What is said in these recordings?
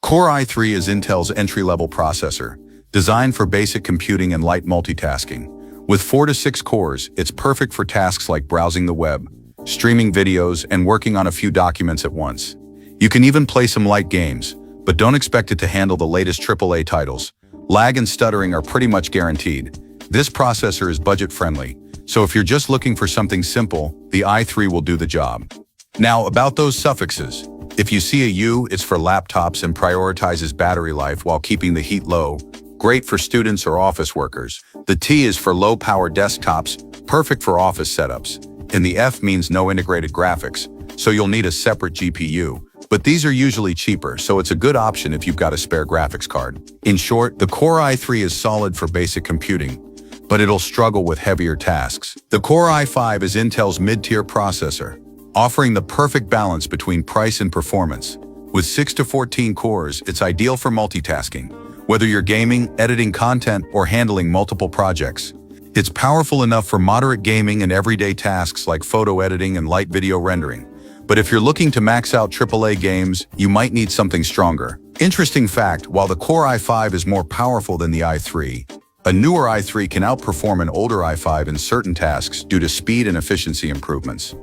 Core i3 is Intel's entry-level processor, designed for basic computing and light multitasking. With 4 to 6 cores, it's perfect for tasks like browsing the web, streaming videos, and working on a few documents at once. You can even play some light games, but don't expect it to handle the latest AAA titles. Lag and stuttering are pretty much guaranteed. This processor is budget-friendly, so if you're just looking for something simple, the i3 will do the job. Now, about those suffixes. If you see a U, it's for laptops and prioritizes battery life while keeping the heat low. Great for students or office workers. The T is for low-power desktops, perfect for office setups. And the F means no integrated graphics, so you'll need a separate GPU. But these are usually cheaper, so it's a good option if you've got a spare graphics card. In short, the Core i3 is solid for basic computing, but it'll struggle with heavier tasks. The Core i5 is Intel's mid-tier processor, offering the perfect balance between price and performance. With 6 to 14 cores, it's ideal for multitasking, whether you're gaming, editing content, or handling multiple projects. It's powerful enough for moderate gaming and everyday tasks like photo editing and light video rendering. But if you're looking to max out AAA games, you might need something stronger. Interesting fact, while the Core i5 is more powerful than the i3, a newer i3 can outperform an older i5 in certain tasks due to speed and efficiency improvements.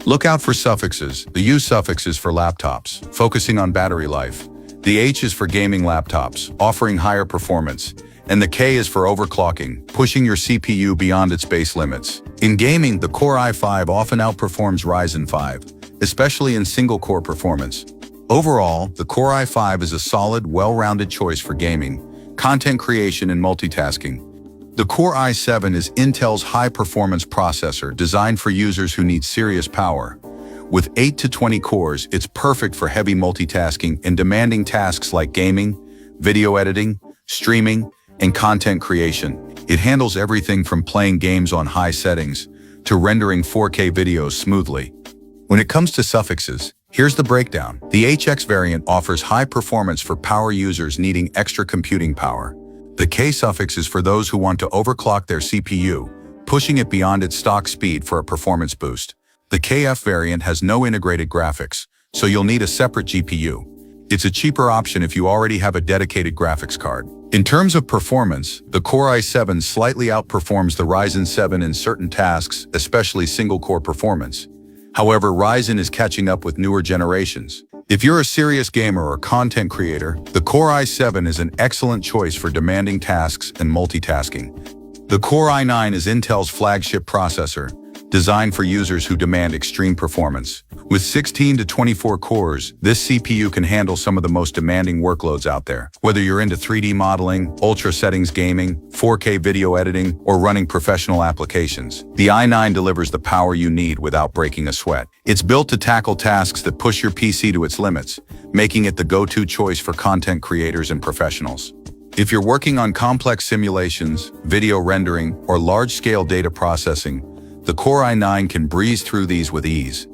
Look out for suffixes. The U suffix is for laptops, focusing on battery life. The H is for gaming laptops, offering higher performance. And the K is for overclocking, pushing your CPU beyond its base limits. In gaming, the Core i5 often outperforms Ryzen 5, especially in single-core performance. Overall, the Core i5 is a solid, well-rounded choice for gaming, content creation, and multitasking. The Core i7 is Intel's high-performance processor designed for users who need serious power. With 8 to 20 cores, it's perfect for heavy multitasking and demanding tasks like gaming, video editing, streaming, and content creation. It handles everything from playing games on high settings to rendering 4K videos smoothly. When it comes to suffixes, here's the breakdown. The HX variant offers high performance for power users needing extra computing power. The K suffix is for those who want to overclock their CPU, pushing it beyond its stock speed for a performance boost. The KF variant has no integrated graphics, so you'll need a separate GPU. It's a cheaper option if you already have a dedicated graphics card. In terms of performance, the Core i7 slightly outperforms the Ryzen 7 in certain tasks, especially single-core performance. However, Ryzen is catching up with newer generations. If you're a serious gamer or content creator, the Core i7 is an excellent choice for demanding tasks and multitasking. The Core i9 is Intel's flagship processor, designed for users who demand extreme performance. With 16 to 24 cores, this CPU can handle some of the most demanding workloads out there. Whether you're into 3D modeling, ultra settings gaming, 4K video editing, or running professional applications, the i9 delivers the power you need without breaking a sweat. It's built to tackle tasks that push your PC to its limits, making it the go-to choice for content creators and professionals. If you're working on complex simulations, video rendering, or large-scale data processing, the Core i9 can breeze through these with ease.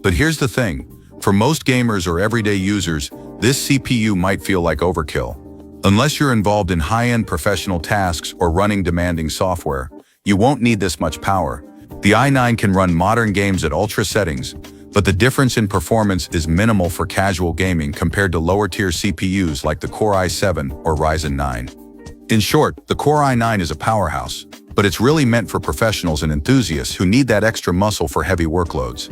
But here's the thing, for most gamers or everyday users, this CPU might feel like overkill. Unless you're involved in high-end professional tasks or running demanding software, you won't need this much power. The i9 can run modern games at ultra settings, but the difference in performance is minimal for casual gaming compared to lower-tier CPUs like the Core i7 or Ryzen 9. In short, the Core i9 is a powerhouse, but it's really meant for professionals and enthusiasts who need that extra muscle for heavy workloads.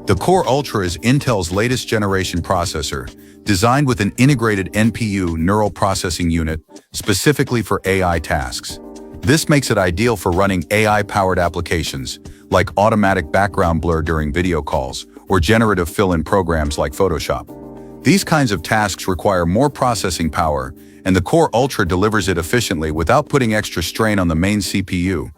The Core Ultra is Intel's latest generation processor, designed with an integrated NPU neural processing unit specifically for AI tasks. This makes it ideal for running AI-powered applications like automatic background blur during video calls or generative fill-in programs like Photoshop. These kinds of tasks require more processing power, and the Core Ultra delivers it efficiently without putting extra strain on the main CPU.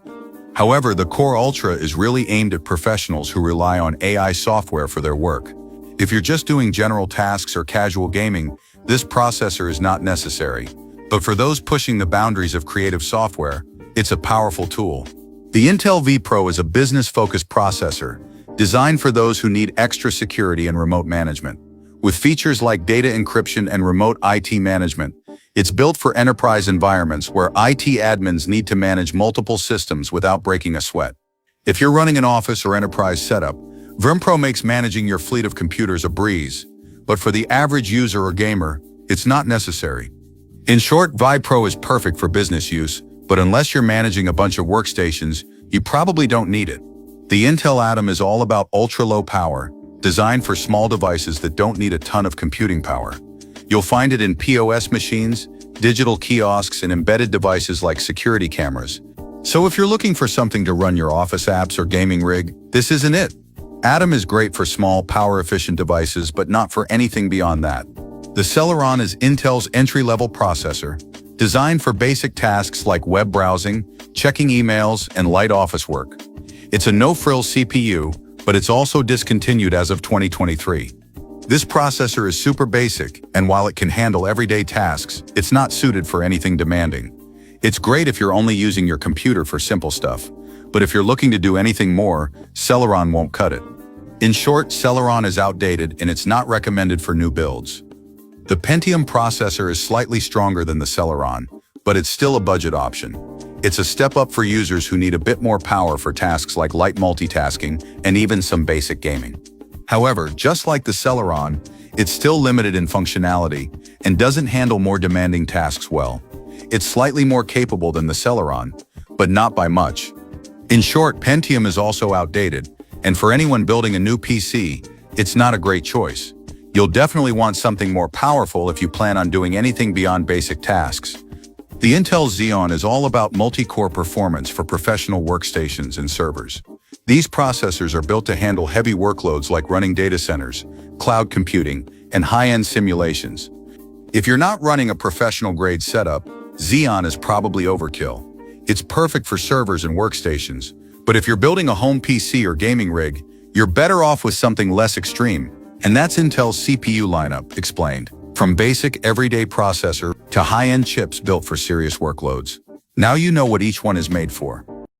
However, the Core Ultra is really aimed at professionals who rely on AI software for their work. If you're just doing general tasks or casual gaming, this processor is not necessary. But for those pushing the boundaries of creative software, it's a powerful tool. The Intel vPro is a business-focused processor, designed for those who need extra security and remote management. With features like data encryption and remote IT management, it's built for enterprise environments where IT admins need to manage multiple systems without breaking a sweat. If you're running an office or enterprise setup, vPro makes managing your fleet of computers a breeze. But for the average user or gamer, it's not necessary. In short, Vibe Pro is perfect for business use, but unless you're managing a bunch of workstations, you probably don't need it. The Intel Atom is all about ultra-low power, designed for small devices that don't need a ton of computing power. You'll find it in POS machines, digital kiosks, and embedded devices like security cameras. So if you're looking for something to run your office apps or gaming rig, this isn't it. Atom is great for small, power-efficient devices, but not for anything beyond that. The Celeron is Intel's entry-level processor, designed for basic tasks like web browsing, checking emails, and light office work. It's a no-frills CPU, but it's also discontinued as of 2023. This processor is super basic, and while it can handle everyday tasks, it's not suited for anything demanding. It's great if you're only using your computer for simple stuff, but if you're looking to do anything more, Celeron won't cut it. In short, Celeron is outdated and it's not recommended for new builds. The Pentium processor is slightly stronger than the Celeron, but it's still a budget option. It's a step up for users who need a bit more power for tasks like light multitasking and even some basic gaming. However, just like the Celeron, it's still limited in functionality and doesn't handle more demanding tasks well. It's slightly more capable than the Celeron, but not by much. In short, Pentium is also outdated, and for anyone building a new PC, it's not a great choice. You'll definitely want something more powerful if you plan on doing anything beyond basic tasks. The Intel Xeon is all about multi-core performance for professional workstations and servers. These processors are built to handle heavy workloads like running data centers, cloud computing, and high-end simulations. If you're not running a professional-grade setup, Xeon is probably overkill. It's perfect for servers and workstations, but if you're building a home PC or gaming rig, you're better off with something less extreme. And that's Intel's CPU lineup, explained. From basic everyday processor to high-end chips built for serious workloads. Now you know what each one is made for.